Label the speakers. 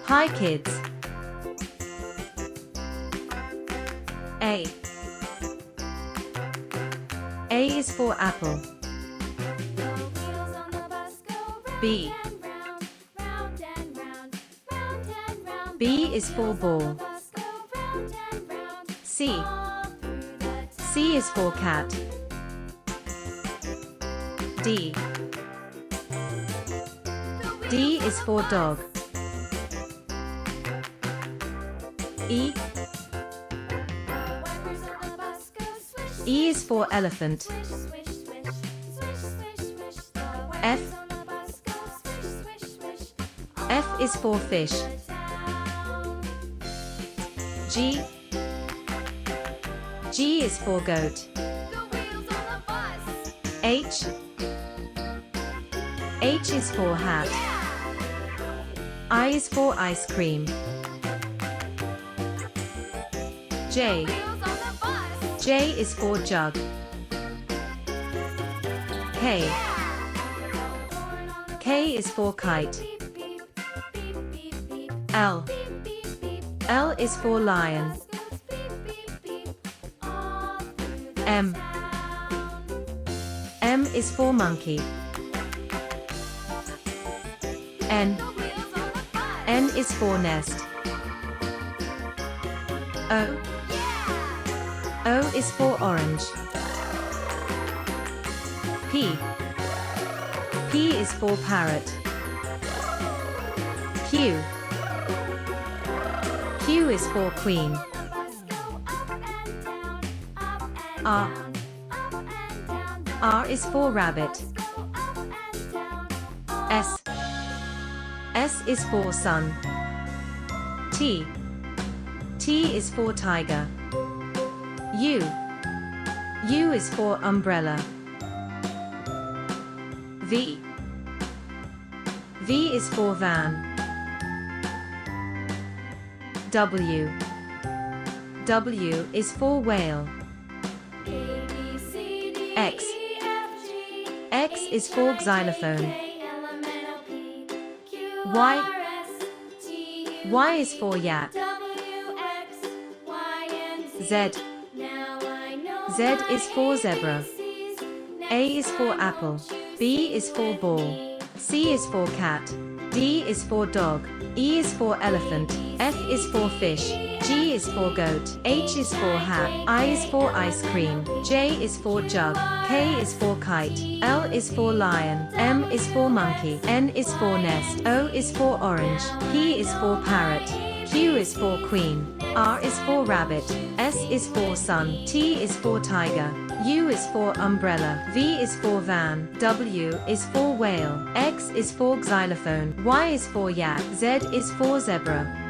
Speaker 1: Hi kids. A. A is for apple. B. B is for ball. C. C is for cat. D. D is for dog. E. E is for elephant. F. F is for fish. G. G is for goat. H. H is for hat. I is for ice cream. J. J is for jug. K. K is for kite. L. L is for lion. M. M is for monkey. N. N is for nest. O. O is for orange. P. P is for parrot. Q. Q is for queen. R. R is for rabbit. S. S is for sun. T. T is for tiger. U. U is for umbrella. V. V is for van. W. W is for whale. X. X is for xylophone. Y. Y is for yak. Z. Z is for zebra. A is for apple. B is for ball. C is for cat. D is for dog. E is for elephant. F is for fish. G is for goat. H is for hat. I is for ice cream. J is for jug. K is for kite. L is for lion. M is for monkey. N is for nest. O is for orange. P is for parrot. Q is for queen. R is for rabbit. S is for sun. T is for tiger. U is for umbrella. V is for van. W is for whale. X is for xylophone. Y is for yak. Z is for zebra.